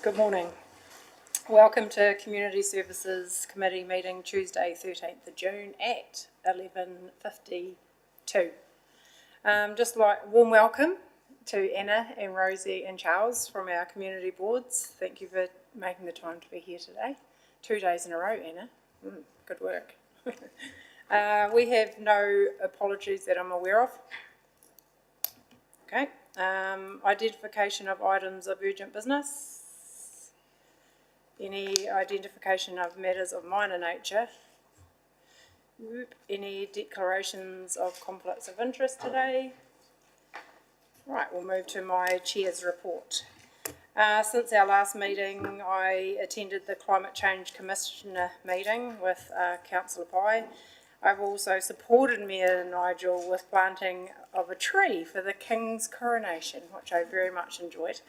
Good morning. Welcome to Community Services Committee meeting Tuesday 13th of June at 11:52. Just like warm welcome to Anna and Rosie and Charles from our community boards. Thank you for making the time to be here today. 2 days in a row, Anna. Good work. We have no apologies that I'm aware of. Okay. Identification of items of urgent business. Any identification of matters of minor nature? Any declarations of conflicts of interest today? Right, we'll move to my chair's report. Since our last meeting, I attended the Climate Change Commissioner meeting with Councillor Pye. I've also supported Mayor Nigel with planting of a tree for the King's coronation, which I very much enjoyed.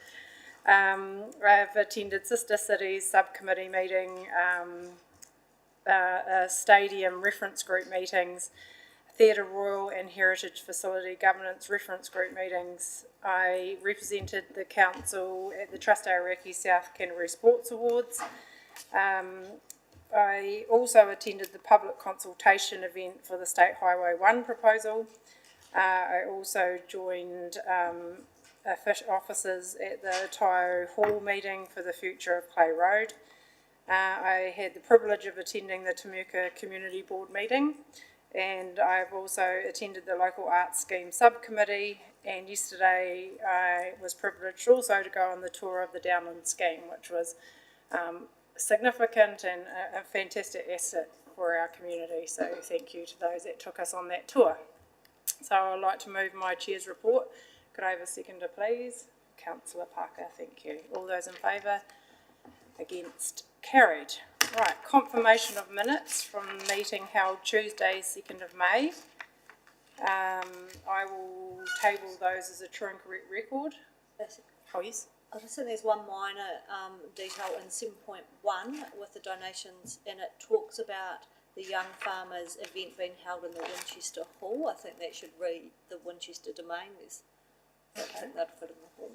I've attended Sister Cities subcommittee meeting, stadium reference group meetings, Theatre Royal and Heritage Facility Governance reference group meetings. I represented the council at the Trust Aoraki South Canterbury Sports Awards. I also attended the public consultation event for the State Highway 1 proposal. I also joined officers at the Taio Hall meeting for the future of Clay Road. I had the privilege of attending the Temuka Community Board meeting, and I've also attended the Local Arts Scheme Subcommittee, and yesterday I was privileged also to go on the tour of the Downland Scheme, which was significant and a fantastic asset for our community, so thank you to those that took us on that tour. So I'd like to move my chair's report. Could I have a seconder, please? Councillor Parker, thank you. All those in favour? Against? Carried. Right, confirmation of minutes from the meeting held Tuesday, 2nd of May. I will table those as a true and correct record. Oh, yes? I just think there's one minor detail in 7.1 with the donations, and it talks about the Young Farmers event being held in the Winchester Hall. I think that should read the Winchester Domain. I think that'd fit in the hall.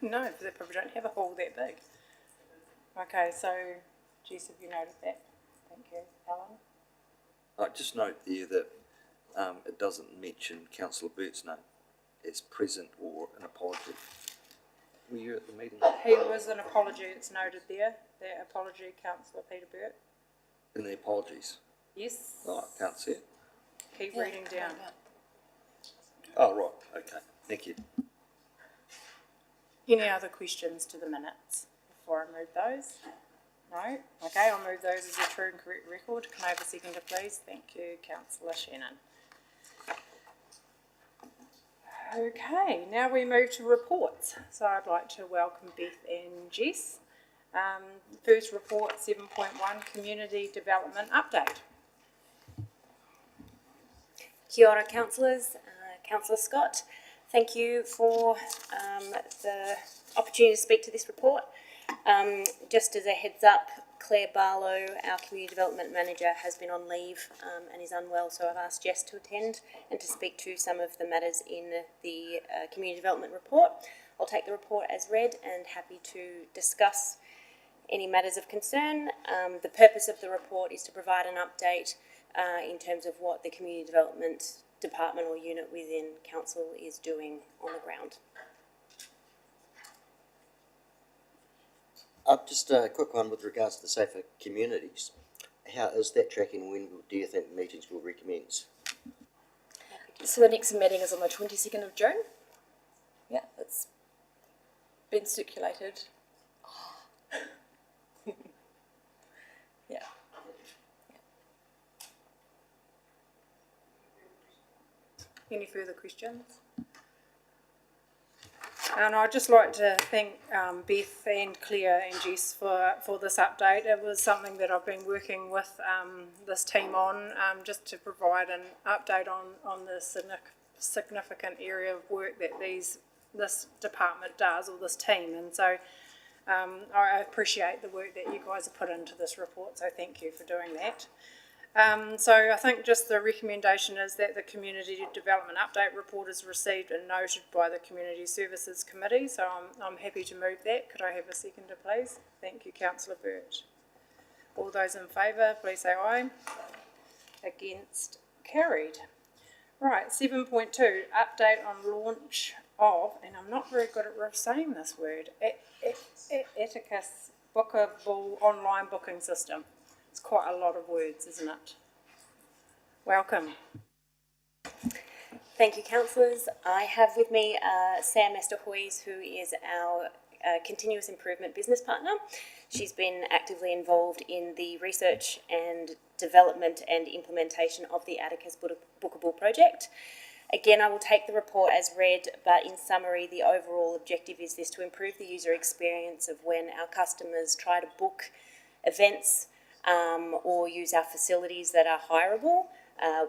No, they probably don't have a hall that big. Okay, so, Jess, have you noted that? Thank you. Alan? I just note there that it doesn't mention Councillor Burt's name as present or an apology. Were you at the meeting? He was an apology, it's noted there. The apology, Councillor Peter Burt. In the apologies? Yes. Oh, I can't see it. Keep reading down. Oh, right, okay, thank you. Any other questions to the minutes before I move those? No? Okay, I'll move those as a true and correct record. Can I have a seconder, please? Thank you, Councillor Shannon. Okay, now we move to reports. So I'd like to welcome Beth and Jess. First report, 7.1, Community Development Update. Kia ora, councillors. Councillor Scott, thank you for the opportunity to speak to this report. Just as a heads up, Claire Barlow, our Community Development Manager, has been on leave and is unwell, so I've asked Jess to attend and to speak to some of the matters in the Community Development Report. I'll take the report as read and happy to discuss any matters of concern. The purpose of the report is to provide an update in terms of what the Community Development Department or unit within Council is doing on the ground. Just a quick one with regards to the Safer Communities. How is that tracking? When do you think meetings will recommence? So the next meeting is on the 22nd of June. Yeah, it's been circulated. Yeah. Any further questions? And I'd just like to thank Beth and Claire and Jess for this update. It was something that I've been working with this team on, just to provide an update on the significant area of work that this department does, or this team. And so I appreciate the work that you guys have put into this report, so thank you for doing that. So I think just the recommendation is that the Community Development Update Report is received and noted by the Community Services Committee, so I'm happy to move that. Could I have a seconder, please? Thank you, councillor Burt. All those in favour, please say aye. Against, carried. Right, 7.2, update on launch of, and I'm not very good at saying this word, Atticus Bookable online booking system. It's quite a lot of words, isn't it? Welcome. Thank you, councillors. I have with me Sam Esterhuis, who is our continuous improvement business partner. She's been actively involved in the research and development and implementation of the Atticus Bookable project. Again, I will take the report as read, but in summary, the overall objective is this: to improve the user experience of when our customers try to book events or use our facilities that are hireable.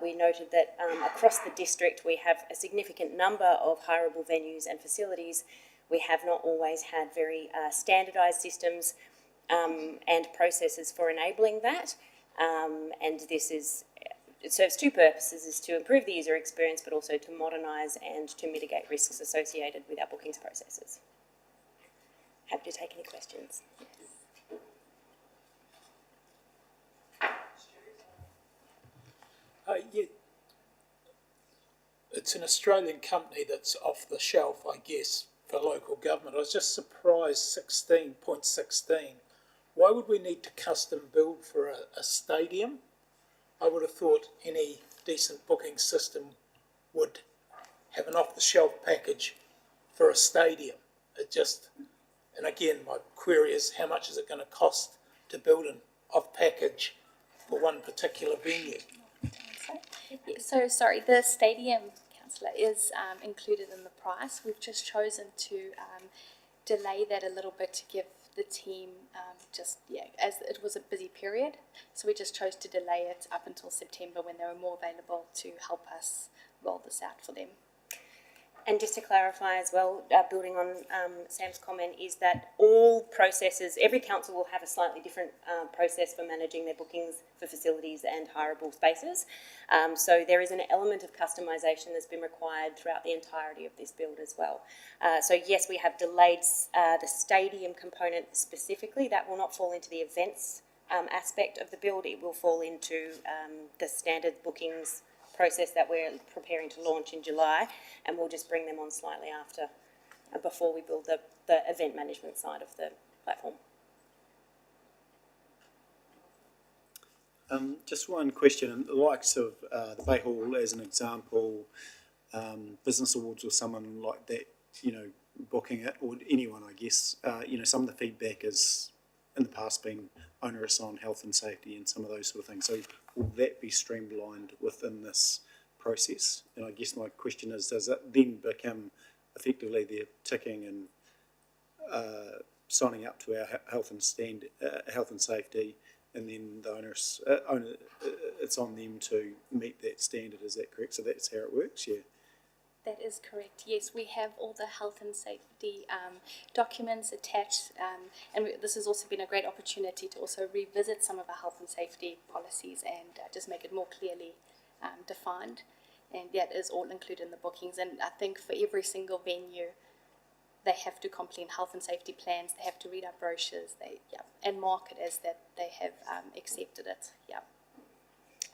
We noted that across the district we have a significant number of hireable venues and facilities. We have not always had very standardised systems and processes for enabling that, and it serves two purposes: is to improve the user experience, but also to modernise and to mitigate risks associated with our bookings processes. Happy to take any questions. Yeah. It's an Australian company that's off the shelf, I guess, for local government. I was just surprised 16.16. Why would we need to custom build for a stadium? I would have thought any decent booking system would have an off-the-shelf package for a stadium. And again, my query is, how much is it going to cost to build an off-package for one particular venue? So sorry, the stadium, councillor, is included in the price. We've just chosen to delay that a little bit to give the team as it was a busy period. So we just chose to delay it up until September, when they were more available, to help us roll this out for them. And just to clarify as well, building on Sam's comment, is that all processes, every council will have a slightly different process for managing their bookings for facilities and hireable spaces. So there is an element of customisation that's been required throughout the entirety of this build as well. So yes, we have delayed the stadium component specifically. That will not fall into the events aspect of the build. It will fall into the standard bookings process that we're preparing to launch in July, and we'll just bring them on slightly after, before we build the event management side of the platform. Just one question, in the likes of the Bay Hall as an example, Business Awards or someone like that, booking it, or anyone, I guess, some of the feedback is in the past been onerous on health and safety and some of those sort of things. So will that be streamlined within this process? And I guess my question is, does it then become effectively they're ticking and signing up to our health and safety, and then the onerous, it's on them to meet that standard? Is that correct? So that's how it works, yeah? That is correct. Yes, we have all the health and safety documents attached, and this has also been a great opportunity to also revisit some of our health and safety policies and just make it more clearly defined. And that is all included in the bookings. And I think for every single venue, they have to complete health and safety plans. They have to read our brochures. And mark it as that they have accepted it. Yeah.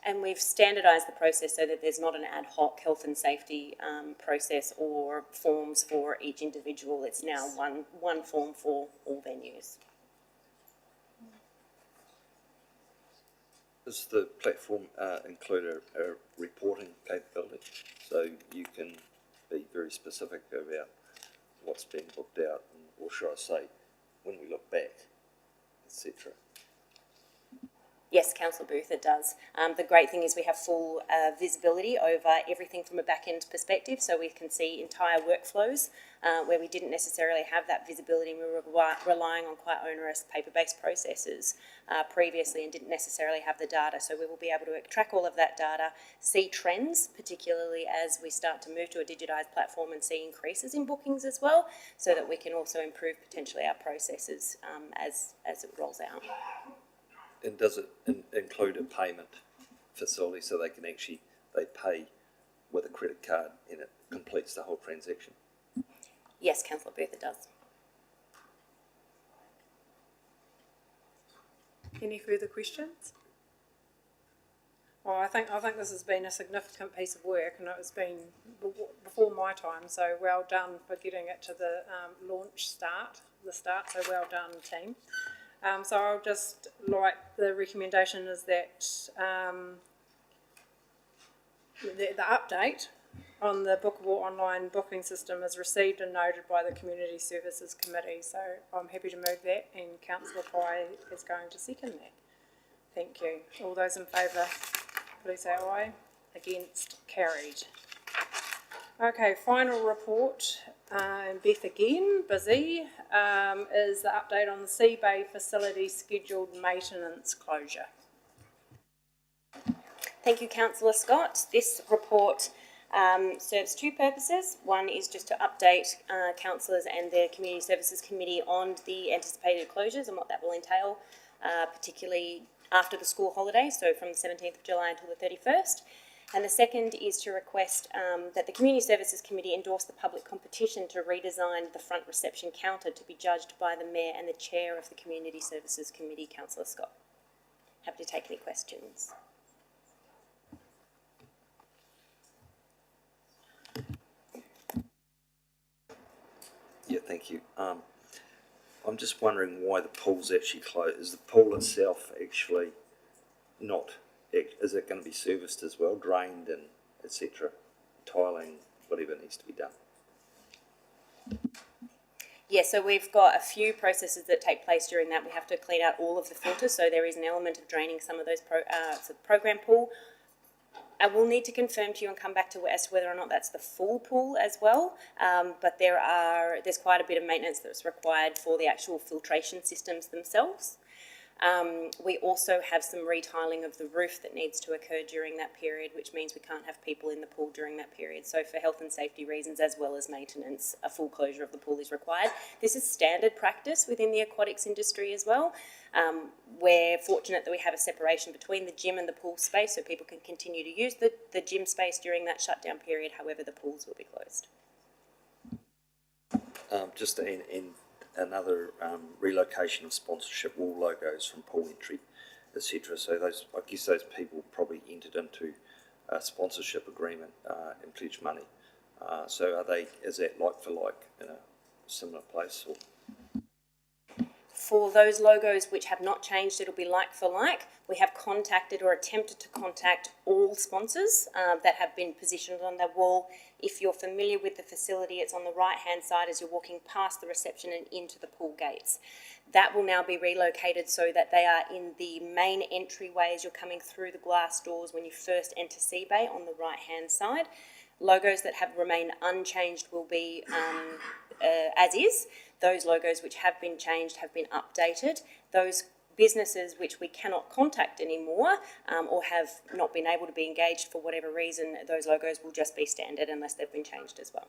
And we've standardised the process so that there's not an ad hoc health and safety process or forms for each individual. It's now one form for all venues. Does the platform include a reporting capability, so you can be very specific about what's being booked out, or should I say, when we look back, etc.? Yes, Councillor Booth, it does. The great thing is we have full visibility over everything from a back-end perspective, so we can see entire workflows where we didn't necessarily have that visibility. We were relying on quite onerous paper-based processes previously and didn't necessarily have the data. So we will be able to track all of that data, see trends, particularly as we start to move to a digitised platform, and see increases in bookings as well, so that we can also improve potentially our processes as it rolls out. And does it include a payment facility, so they can actually, they pay with a credit card and it completes the whole transaction. Yes, councillor Booth, it does. Any further questions? Well, I think this has been a significant piece of work, and it's been before my time, so well done for getting it to the start, so well done, team. So I'll just, like, the recommendation is that the update on the Bookable online booking system is received and noted by the Community Services Committee. So I'm happy to move that, and Councillor Pye is going to second that. Thank you. All those in favour, please say aye. Against, carried. Okay, final report, and Beth again, busy, is the update on the Sea Bay facility scheduled maintenance closure. Thank you, councillor Scott. This report serves two purposes. One is just to update councillors and the Community Services Committee on the anticipated closures and what that will entail, particularly after the school holiday, so from the 17th of July until the 31st. And the second is to request that the Community Services Committee endorse the public competition to redesign the front reception counter to be judged by the Mayor and the Chair of the Community Services Committee, Councillor Scott. Happy to take any questions. Yeah, thank you. I'm just wondering why the pool's actually closed. Is the pool itself actually not, is it going to be serviced as well, drained and etc., tiling, whatever needs to be done? Yeah, so we've got a few processes that take place during that. We have to clean out all of the filters, so there is an element of draining some of those program pool. I will need to confirm to you and come back to as to whether or not that's the full pool as well, but there's quite a bit of maintenance that's required for the actual filtration systems themselves. We also have some retiling of the roof that needs to occur during that period, which means we can't have people in the pool during that period. So for health and safety reasons, as well as maintenance, a full closure of the pool is required. This is standard practice within the aquatics industry as well. We're fortunate that we have a separation between the gym and the pool space, so people can continue to use the gym space during that shutdown period. However, the pools will be closed. Just in another relocation of sponsorship wall logos from pool entry, etc. So those, I guess those people probably entered into a sponsorship agreement and pledged money. So are they, is that like for like in a similar place? Or? For those logos which have not changed, it'll be like for like. We have contacted or attempted to contact all sponsors that have been positioned on the wall. If you're familiar with the facility, it's on the right-hand side as you're walking past the reception and into the pool gates. That will now be relocated so that they are in the main entryways. You're coming through the glass doors when you first enter Sea Bay on the right-hand side. Logos that have remained unchanged will be as is. Those logos which have been changed have been updated. Those businesses which we cannot contact anymore or have not been able to be engaged for whatever reason, those logos will just be standard unless they've been changed as well.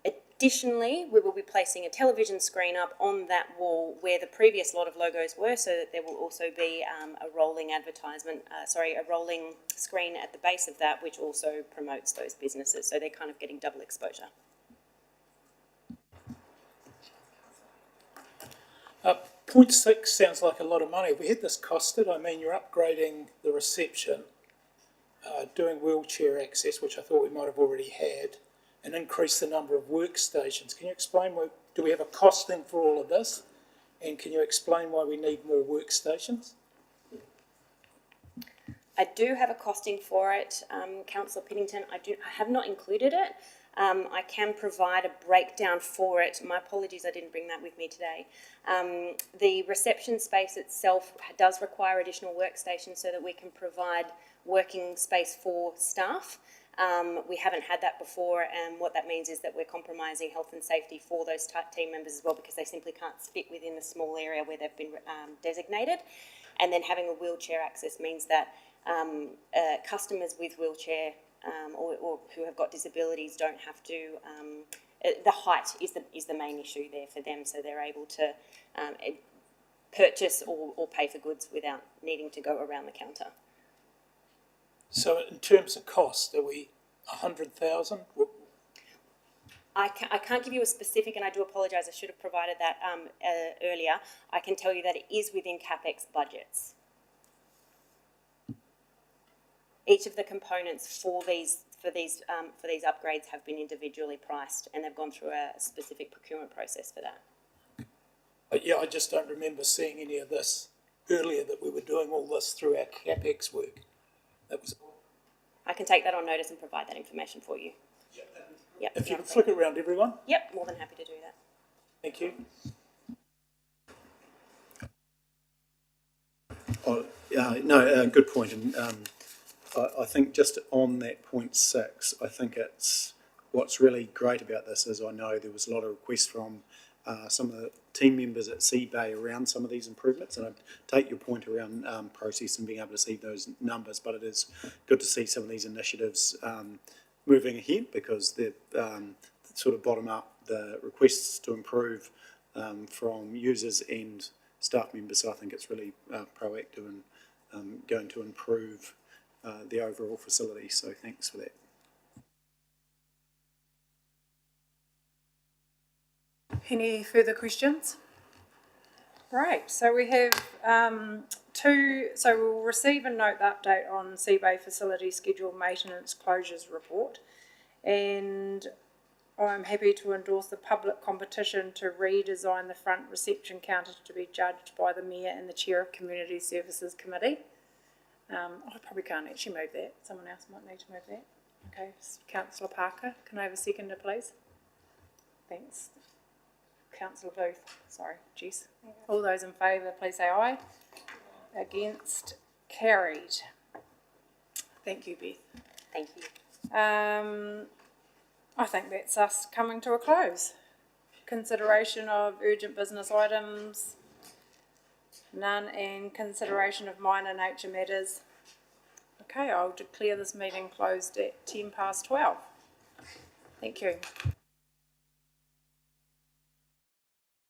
Additionally, we will be placing a television screen up on that wall where the previous lot of logos were, so that there will also be a rolling a rolling screen at the base of that, which also promotes those businesses. So they're kind of getting double exposure. 0.6 sounds like a lot of money. If we had this costed, I mean, you're upgrading the reception, doing wheelchair access, which I thought we might have already had, and increase the number of workstations. Can you explain, do we have a costing for all of this? And can you explain why we need more workstations? I do have a costing for it, Councillor Piddington. I have not included it. I can provide a breakdown for it. My apologies, I didn't bring that with me today. The reception space itself does require additional workstations so that we can provide working space for staff. We haven't had that before, and what that means is that we're compromising health and safety for those team members as well, because they simply can't fit within the small area where they've been designated. And then having a wheelchair access means that customers with wheelchair or who have got disabilities don't have to, the height is the main issue there for them, so they're able to purchase or pay for goods without needing to go around the counter. So in terms of cost, are we 100,000? I can't give you a specific, and I do apologise, I should have provided that earlier. I can tell you that it is within CapEx budgets. Each of the components for these upgrades have been individually priced, and they've gone through a specific procurement process for that. Yeah, I just don't remember seeing any of this earlier, that we were doing all this through our CapEx work. That was. I can take that on notice and provide that information for you. Yep. If you could flick it around everyone, Yep, more than happy to do that. thank you. Good point. And I think just on that point 6, I think it's what's really great about this is I know there was a lot of requests from some of the team members at Seabay around some of these improvements, and I take your point around process and being able to see those numbers, but it is good to see some of these initiatives moving ahead, because they're sort of bottom up the requests to improve from users and staff members. So I think it's really proactive and going to improve the overall facility. So thanks for that. Any further questions? Right, so we have so we'll receive and note the update on Seabay Facility Schedule Maintenance Closures Report, and I'm happy to endorse the public competition to redesign the front reception counter to be judged by the Mayor and the Chair of Community Services Committee. I probably can't actually move that, someone else might need to move that. Okay, Councillor Parker, can I have a seconder please? Thanks. Councillor Booth, sorry, Jess. All those in favour, please say aye. Against, carried. Thank you, Beth. Thank you. I think that's us coming to a close. Consideration of urgent business items, none, and consideration of minor nature matters. Okay, I'll declare this meeting closed at 12:10. Thank you.